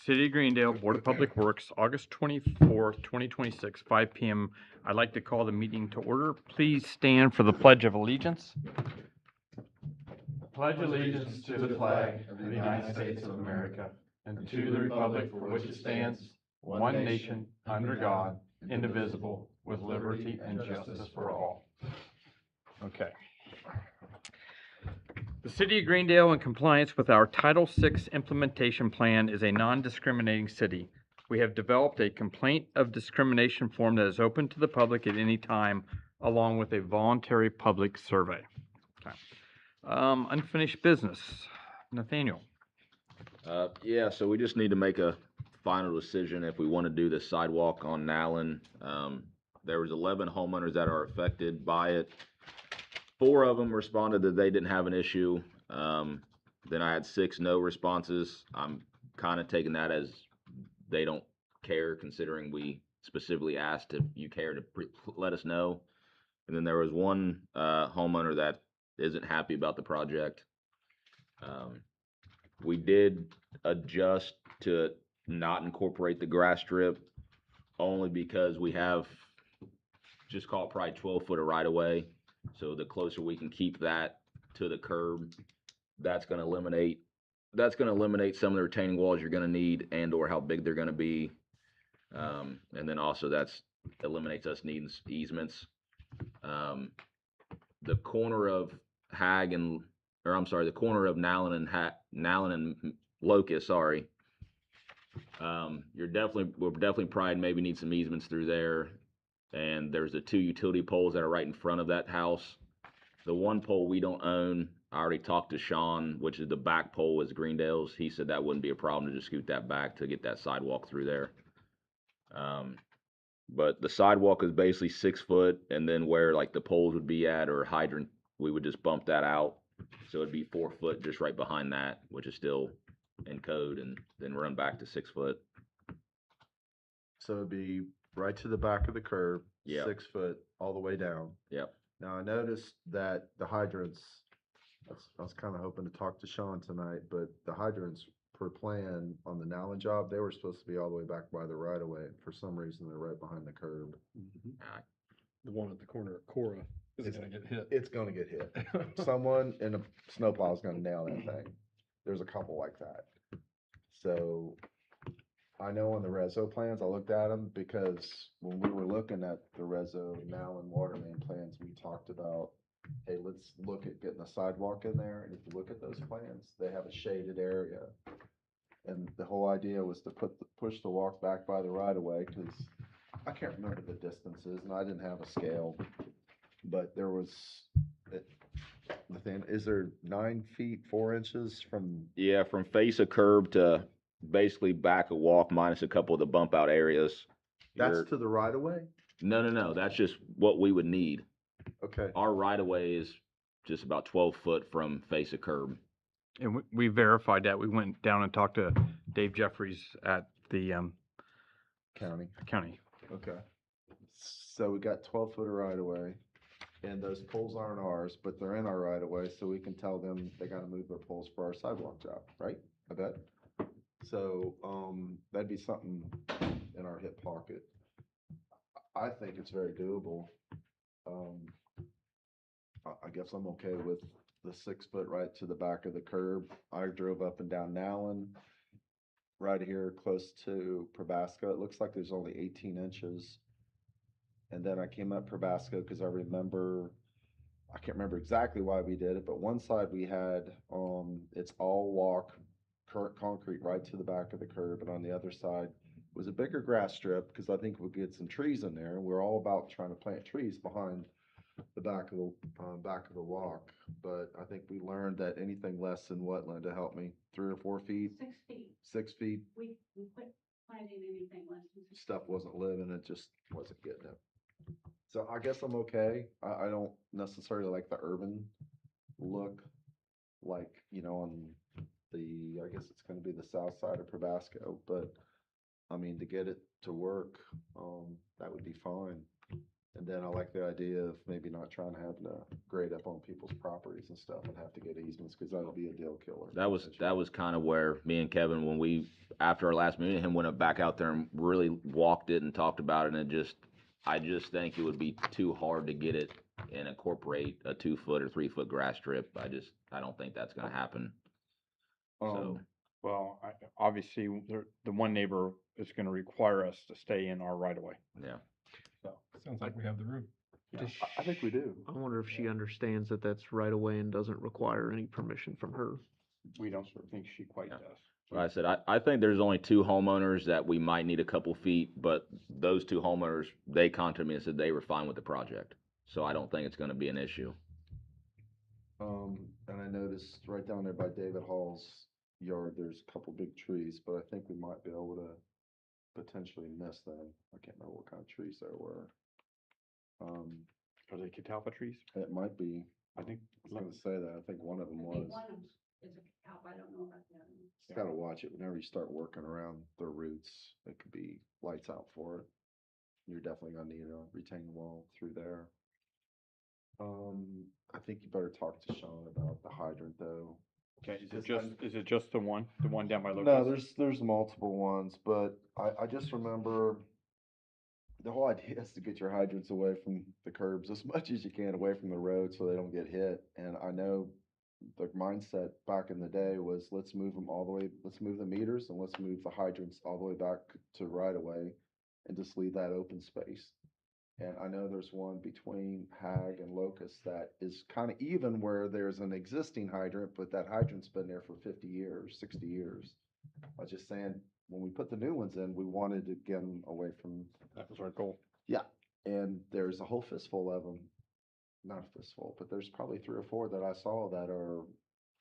City of Greendale Board of Public Works, August 24th, 2026, 5 p.m. I'd like to call the meeting to order. Please stand for the Pledge of Allegiance. Pledge allegiance to the flag of the United States of America and to the republic for which it stands, one nation, under God, indivisible, with liberty and justice for all. Okay. The City of Greendale, in compliance with our Title VI implementation plan, is a non-discriminating city. We have developed a complaint of discrimination form that is open to the public at any time, along with a voluntary public survey. Okay. Unfinished business. Nathaniel. Yeah, so we just need to make a final decision if we want to do the sidewalk on Nallen. There was 11 homeowners that are affected by it. 4 of them responded that they didn't have an issue. Then I had 6 no responses. I'm kind of taking that as they don't care, considering we specifically asked if you care to let us know. And then there was 1 homeowner that isn't happy about the project. We did adjust to not incorporate the grass strip only because we have, just call it probably 12 foot of right of way. So the closer we can keep that to the curb, that's going to eliminate some of the retaining walls you're going to need and or how big they're going to be. And then also that's eliminates us needing easements. The corner of the corner of Nallen and Locust, sorry. We're definitely probably maybe need some easements through there. And there's the 2 utility poles that are right in front of that house. The 1 pole we don't own. I already talked to Sean, which is the back pole is Greendale's. He said that wouldn't be a problem to just scoot that back to get that sidewalk through there. But the sidewalk is basically 6 foot, and then where like the poles would be at or hydrant, we would just bump that out. So it'd be 4 foot just right behind that, which is still in code, and then run back to 6 foot. So it'd be right to the back of the curb, Yep. 6 foot all the way down. Yep. Now I noticed that the hydrants, I was kind of hoping to talk to Sean tonight, but the hydrants per plan on the Nowlin job, they were supposed to be all the way back by the right of way. For some reason, they're right behind the curb. The one at the corner of Cora is going to get hit. It's going to get hit. Someone in a snowplow is going to nail that thing. There's a couple like that. So I know on the Reso plans, I looked at them because when we were looking at the Reso Nowlin water main plans, we talked about, hey, let's look at getting a sidewalk in there. And if you look at those plans, they have a shaded area. And the whole idea was to push the walk back by the right of way, because I can't remember the distances and I didn't have a scale, but there was, Nathaniel, is there 9 feet 4 inches from? Yeah, from face of curb to basically back a walk minus a couple of the bump out areas. That's to the right of way? No. That's just what we would need. Okay. Our right of way is just about 12 foot from face of curb. And we verified that. We went down and talked to Dave Jeffries at the county. Okay. So we got 12 foot of right of way, and those poles aren't ours, but they're in our right of way, so we can tell them they got to move their poles for our sidewalk job, right? I bet. So that'd be something in our hip pocket. I think it's very doable. I guess I'm okay with the 6 foot right to the back of the curb. I drove up and down Nowlin, right here close to Probasco. It looks like there's only 18 inches. And then I came up Probasco because I can't remember exactly why we did it, but one side we had, it's all walk, current concrete right to the back of the curb. And on the other side was a bigger grass strip because I think we'll get some trees in there. And we're all about trying to plant trees behind the back of the walk, but I think we learned that anything less than what, Linda, help me, 3 or 4 feet? 6 feet. 6 feet. We quit planting anything less than 6 Stuff wasn't living, it just wasn't getting it. So I guess I'm okay. I don't necessarily like the urban look, like, on I guess it's going to be the south side of Probasco, but I mean, to get it to work, that would be fine. And then I like the idea of maybe not trying to have to grade up on people's properties and stuff and have to get easements, cause that'll be a deal killer. That was kind of where me and Kevin, when we, after our last meeting, him went back out there and really walked it and talked about it, and I just think it would be too hard to get it and incorporate a 2 foot or 3 foot grass strip. I don't think that's gonna happen. So, Well, obviously, the one neighbor is gonna require us to stay in our right of way, yeah. so. Sounds like we have the room. I think we do. I wonder if she understands that that's right away and doesn't require any permission from her. We don't think she quite Yeah. does. Like I said, I think there's only 2 homeowners that we might need a couple feet, but those 2 homeowners, they contacted me and said they were fine with the project. So I don't think it's gonna be an issue. And I noticed right down there by David Hall's yard, there's a couple big trees, but I think we might be able to potentially miss them. I can't remember what kind of trees there were. Are they catalpa trees? It might be, I think. I was gonna say that, I think one of them I think was. one of them is a cow, I don't know about the other one. Just gotta watch it, whenever you start working around their roots, it could be lights out for it. You're definitely gonna need a retaining wall through there. I think you better talk to Sean about the hydrant though. Okay, Just- is it just the one down by Locust? No, there's multiple ones, but I just remember the whole idea is to get your hydrants away from the curbs as much as you can, away from the road so they don't get hit. And I know the mindset back in the day was let's move them all the way, let's move the meters and let's move the hydrants all the way back to right away and just leave that open space. And I know there's one between Hag and Locust that is kind of even where there's an existing hydrant, but that hydrant's been there for 50 years, 60 years. I was just saying, when we put the new ones in, we wanted to get them away from, That was our goal. yeah. And there's a whole fistful of them, not a fistful, but there's probably 3 or 4 that I saw that are,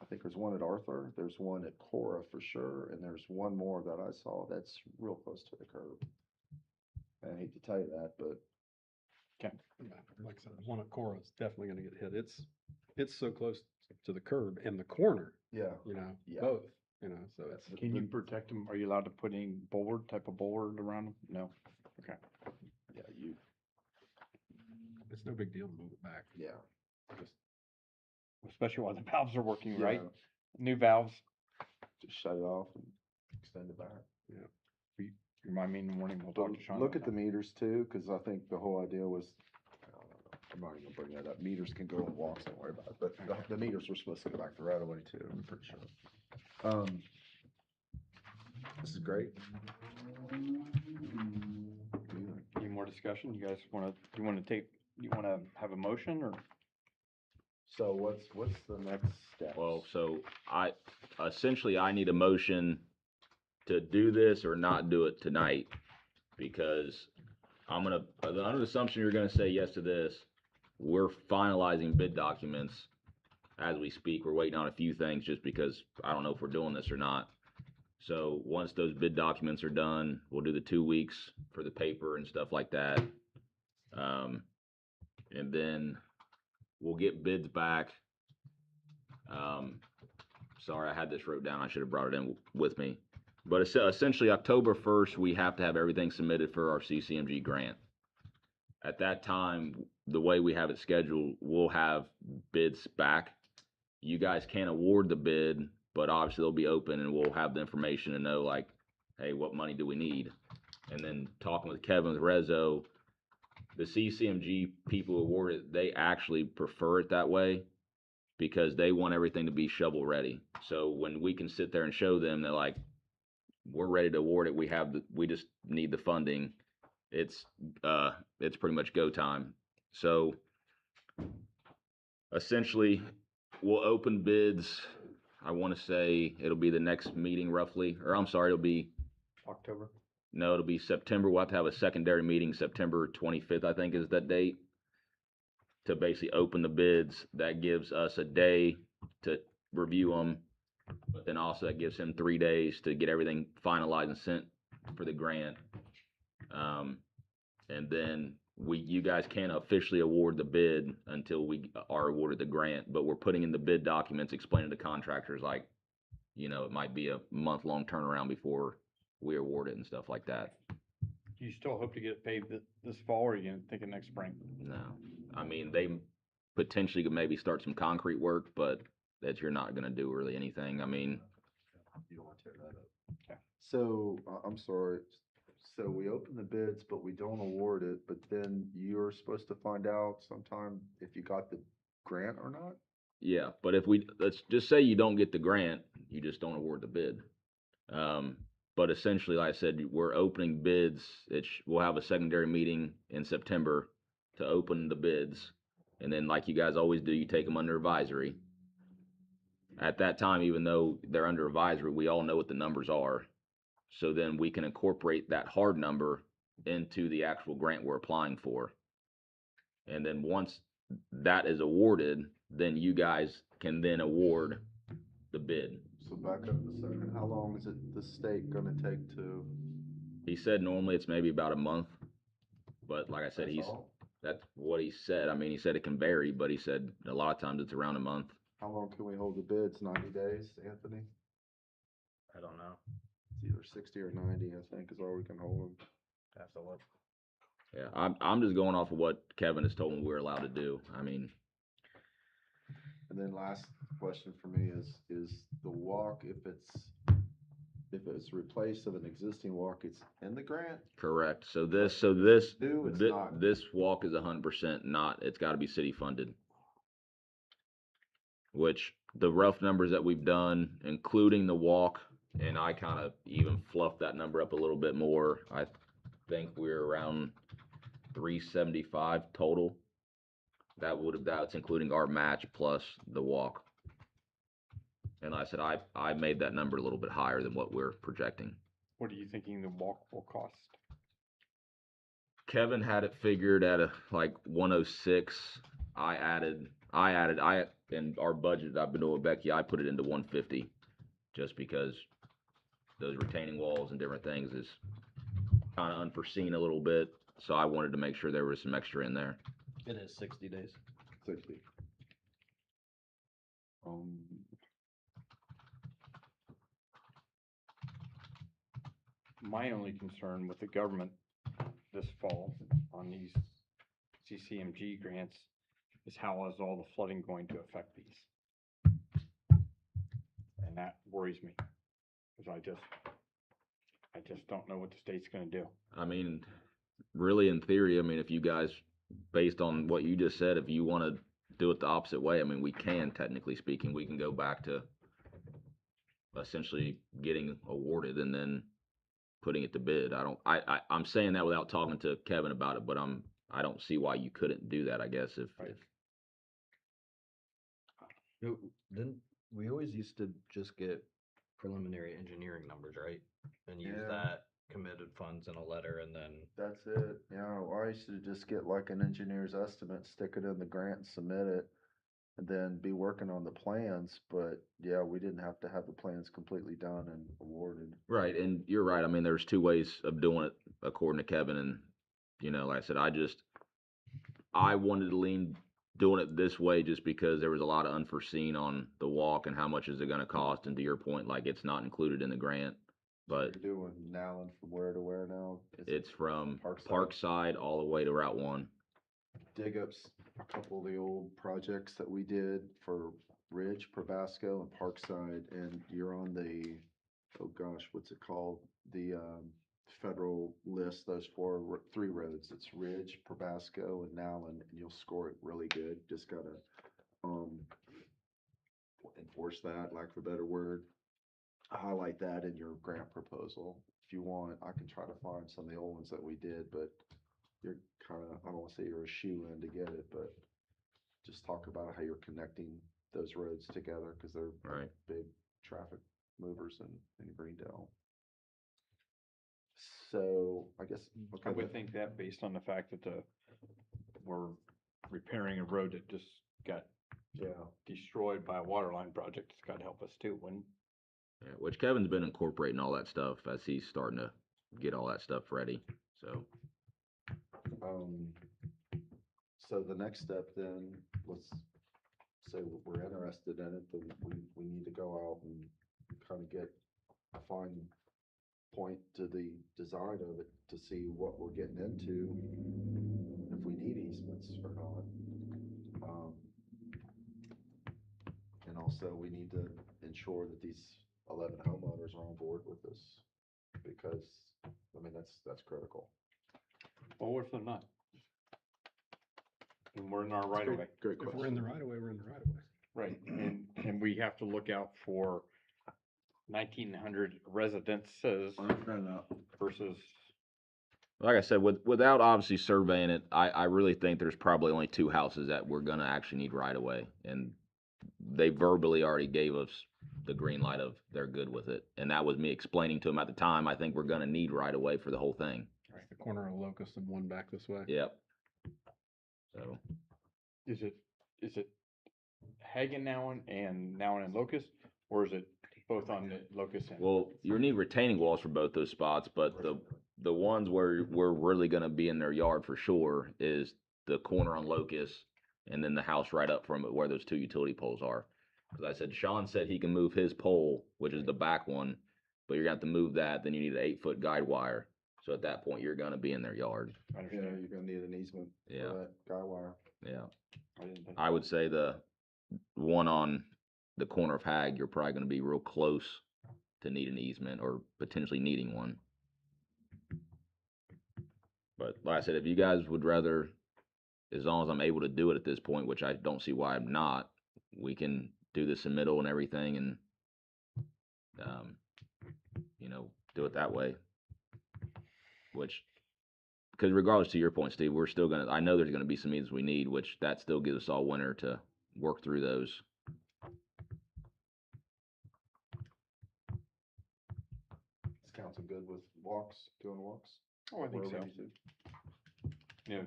I think there's one at Arthur, there's one at Cora for sure, and there's one more that I saw that's real close to the curb. I hate to tell you that, but Yeah, like I said, the one at Cora is definitely gonna get hit. It's so close to the curb and the corner, yeah. Yeah. both, so it's. Can you protect them? Are you allowed to put any type of bollard around them? No? Okay. Yeah, It's no big deal to move it back. yeah. Just Especially while the valves are working, Yeah. right? New valves. Just shut it off and extend it back. Remind me in the morning, we'll talk to Sean. Look about at the meters too, cause I think the whole idea was, I don't know, I'm not even gonna bring that up. Meters can go on walks, don't worry about it, but the meters were supposed to go back the right away too, I'm pretty sure. This is great. Any more discussion? You guys wanna have a motion or? So what's the next step? Well, so essentially I need a motion to do this or not do it tonight, because under the assumption you're gonna say yes to this, we're finalizing bid documents as we speak. We're waiting on a few things just because I don't know if we're doing this or not. So once those bid documents are done, we'll do the 2 weeks for the paper and stuff like that. And then we'll get bids back. Sorry, I had this wrote down. I should have brought it in with me. But essentially, October 1st, we have to have everything submitted for our CCMG grant. At that time, the way we have it scheduled, we'll have bids back. You guys can't award the bid, but obviously they'll be open and we'll have the information to know, like, hey, what money do we need? And then talking with Kevin with Rezo, the CCMG people who award it, they actually prefer it that way because they want everything to be shovel ready. So when we can sit there and show them, they're like, we're ready to award it. We just need the funding. It's pretty much go time. So essentially we'll open bids. I want to say it'll be the next meeting roughly, or I'm sorry, it'll be October? No, it'll be September. We'll have to have a secondary meeting, September 25th, I think is that date, to basically open the bids. That gives us a day to review them, but then also that gives him 3 days to get everything finalized and sent for the grant. And then you guys can't officially award the bid until we are awarded the grant, but we're putting in the bid documents explaining to contractors, like, it might be a month-long turnaround before we award it and stuff like that. Do you still hope to get it paved this fall, or are you thinking next spring? No, I mean, they potentially could maybe start some concrete work, but that you're not gonna do really anything. I mean, You don't wanna tear that up. So, I'm sorry, so we open the bids, but we don't award it, but then you're supposed to find out sometime if you got the grant or not? yeah, but if let's just say you don't get the grant, you just don't award the bid. But essentially, like I said, we're opening bids. We'll have a secondary meeting in September to open the bids. And then like you guys always do, you take them under advisory. At that time, even though they're under advisory, we all know what the numbers are. So then we can incorporate that hard number into the actual grant we're applying for. And then once that is awarded, then you guys can then award the bid. So back up a second, how long is it the state gonna take to? He said normally it's maybe about a month, but like I said, That's all? that's what he said. I mean, he said it can vary, but he said a lot of times it's around a month. How long can we hold the bids? 90 days, Anthony? I don't know. It's either 60 or 90, I think, is all we can hold them. Have to look. Yeah, I'm just going off of what Kevin has told me we're allowed to do. I mean, And then last question for me is the walk, if it's replaced of an existing walk, it's in the grant? correct. So New, it's not. this walk is 100% not. It's got to be city funded. Which the rough numbers that we've done, including the walk, and I kind of even fluffed that number up a little bit more. I think we're around 375 total. That's including our match plus the walk. And like I said, I made that number a little bit higher than what we're projecting. What are you thinking the walk will cost? Kevin had it figured at like 106. I in our budget I've been doing with Becky, I put it into 150 just because those retaining walls and different things is kind of unforeseen a little bit. So I wanted to make sure there was some extra in there. It is 60 days. 60. My only concern with the government this fall on these CCMG grants is how is all the flooding going to affect these? And that worries me, because I just don't know what the state's gonna do. I mean, really in theory, I mean, if you guys, based on what you just said, if you want to do it the opposite way, I mean, we can, technically speaking, we can go back to essentially getting awarded and then putting it to bid. I'm saying that without talking to Kevin about it, but I don't see why you couldn't do that, I guess, if Right. Then we always used to just get preliminary engineering numbers, right? And use Yeah. that committed funds in a letter and then, That's it, yeah, I used to just get like an engineer's estimate, stick it in the grant and submit it, and then be working on the plans, but yeah, we didn't have to have the plans completely done and awarded. right, and you're right. I mean, there's two ways of doing it according to Kevin, and like I said, I wanted to lean doing it this way just because there was a lot of unforeseen on the walk and how much is it going to cost, and to your point, like it's not included in the grant, but You're doing Nowland from where to where now? Is it it's from Parkside? Parkside all the way to Route 1. Dig up a couple of the old projects that we did for Ridge, Probasco, and Parkside, and you're on the, oh gosh, what's it called? The federal list, those three roads. It's Ridge, Probasco, and Nowland, and you'll score it really good. Just gotta enforce that, lack of a better word. Highlight that in your grant proposal. If you want, I can try to find some of the old ones that we did, but you're kind of, I don't want to say you're a shoe-in to get it, but just talk about how you're connecting those roads together, because they're Right. big traffic movers in Greendale. So I guess, okay, I would think that based on the fact that we're repairing a road that just got yeah, destroyed by a water line project, it's gotta help us too, when, Yeah, which Kevin's been incorporating all that stuff as he's starting to get all that stuff ready. So so the next step then, let's say we're interested in it, then we need to go out and kind of find point to the design of it to see what we're getting into, if we need easements or not. And also, we need to ensure that these 11 homeowners are on board with this, because, I mean, that's critical. Well, what if they're not? And we're in our right of way. Great If we're in the right of way, we're in the right of way. Right, and we have to look out for 1900 residences versus, Like I said, without obviously surveying it, I really think there's probably only 2 houses that we're gonna actually need right away, and they verbally already gave us the green light of they're good with it, and that was me explaining to them at the time, I think we're gonna need right away for the whole thing. Right, the corner of Locust and one back this way. Yep. So, is it Hagen Nowen and Nowen and Locust, or is it both on the Locust end? well, you need retaining walls for both those spots, but the ones where we're really gonna be in their yard for sure is the corner on Locust, and then the house right up from it where those 2 utility poles are. Cause I said, Sean said he can move his pole, which is the back one, but you're gonna have to move that, then you need an 8-foot guide wire. So at that point, you're gonna be in their yard. I Yeah, understand. you're gonna need an easement Yeah. for that guy wire. Yeah. I didn't think. I would say the one on the corner of Hag, you're probably gonna be real close to need an easement or potentially needing one. But like I said, if you guys would rather, as long as I'm able to do it at this point, which I don't see why I'm not, we can do the submittal and everything and, do it that way. Which, because regardless to your point, Steve, we're still I know there's gonna be some needs we need, which that still gives us all winter to work through those. Is council good with doing walks? Oh, I think We're so. ready to. You know,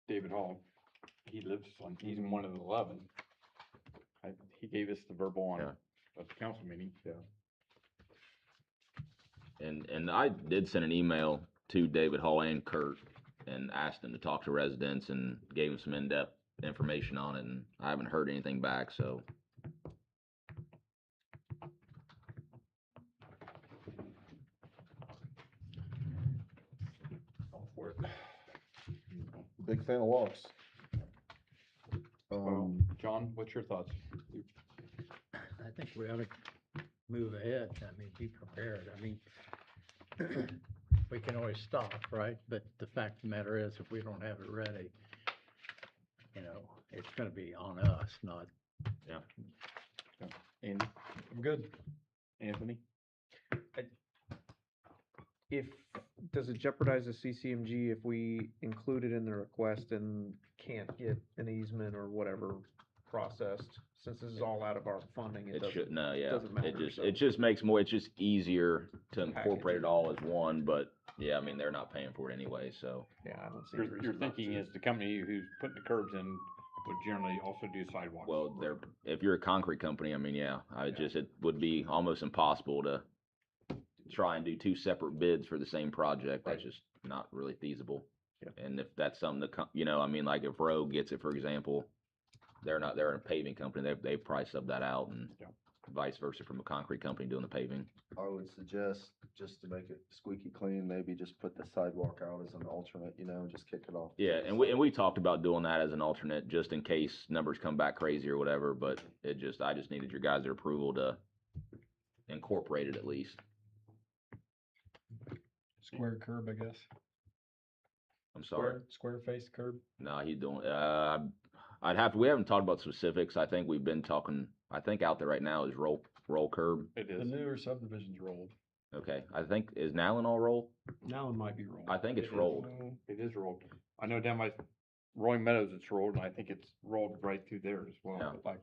David Hall, he's in one of the 11. He gave us the verbal on Yeah. at the council meeting. Yeah. And I did send an email to David Hall and Kurt and asked them to talk to residents and gave them some in-depth information on it, and I haven't heard anything back, so. Big fan of walks. Well, John, what's your thoughts? I think we ought to move ahead. I mean, be prepared. I mean, we can always stop, right? But the fact of the matter is, if we don't have it ready, it's gonna be on us, not. Yeah. Andy? I'm good. Anthony? Does it jeopardize the CCMG if we include it in the request and can't get an easement or whatever processed? Since this is all out of our funding, It should, no, yeah, doesn't matter, it just makes it's just easier to incorporate it all as one, but, yeah, I mean, they're not paying for it anyway, so. Yeah, I don't see any Your reason not thinking to. is the company who's putting the curbs in would generally also do sidewalks. Well, if you're a concrete company, I mean, yeah, it would be almost impossible to try and do 2 separate bids for the same project. That's just not really feasible. Yeah. And if that's something I mean, like if Rogue gets it, for example, they're a paving company, they probably sub that out, and vice versa from a concrete company doing the paving. I would suggest, just to make it squeaky clean, maybe just put the sidewalk out as an alternate, just kick it off. Yeah, and we talked about doing that as an alternate, just in case numbers come back crazy or whatever, but I just needed your guys' approval to incorporate it at least. Square curb, I guess. I'm sorry. Square face curb. No, he's doing, we haven't talked about specifics. I think we've been talking, I think out there right now is roll curb. It The is. newer subdivision's rolled. Okay, I think, is Nowlan all rolled? Now it might be rolled. I think it's rolled. It is rolled. I know down by Rolling Meadows it's rolled, and I think it's rolled right through there as well. Yeah. Like,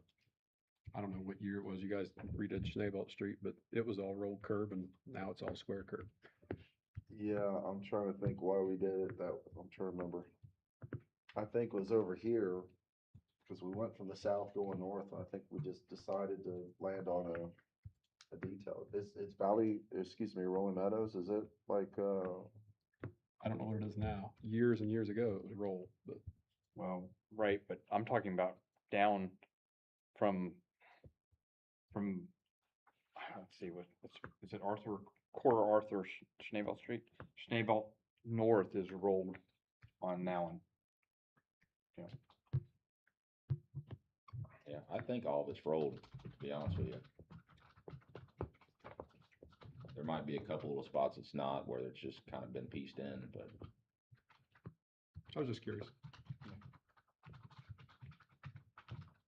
I don't know what year it was. You guys redid Schneebelt Street, but it was all rolled curb and now it's all square curb. Yeah, I'm trying to think why we did it I'm trying to remember. I think it was over here, because we went from the south going north, and I think we just decided to land on a detail. It's Rolling Meadows, is it like, I don't know what it is now. Years and years ago, it was rolled, but Well, right, but I'm talking about down from let's see, is it Corder Arthur Schnabel Street? Schnabel North is rolled on Nowlan. Yeah, I think all of it's rolled, to be honest with you. There might be a couple little spots it's not, where it's just kind of been pieced in, but I was just curious.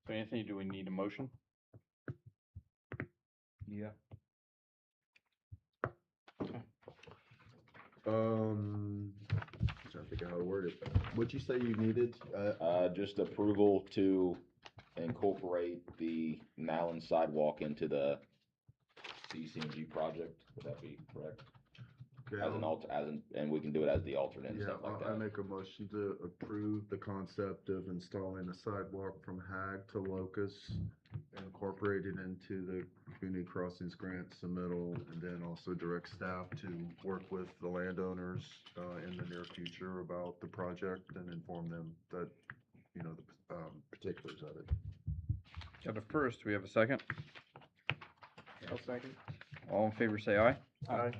So Anthony, do we need a motion? Yeah. Trying to think of how to word it. What'd you say you needed? just approval to incorporate the Nowlan sidewalk into the CCMG project, would that be correct? Okay, As an and we can do it as the alternate and yeah, stuff like I that. make a motion to approve the concept of installing a sidewalk from Hag to Locust, incorporated into the community crossings grant submittal, and then also direct staff to work with the landowners, in the near future about the project and inform them that, you know, the, particulars of it. Got a first, we have a second. I'll second. All in favor, say aye. Aye.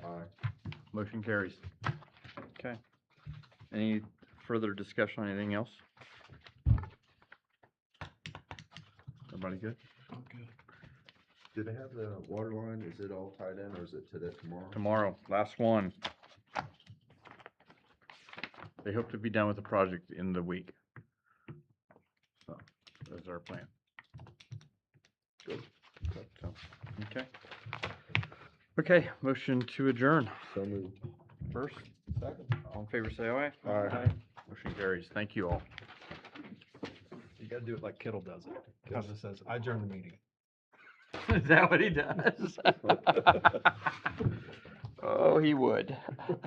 Motion carries. Okay. Any further discussion on anything else? Everybody good? Do they have the water line? Is it all tied in, or is it today, tomorrow? Tomorrow, last one. They hope to be done with the project in the week. So, that's our plan. Good. So, okay. Okay, motion to adjourn. So moved. First, second. All in favor, say aye. Aye. Motion carries. Thank you all. You gotta do it like Kittle does it. Kittle just says, I adjourn the meeting. Is that what he does? Oh, he would.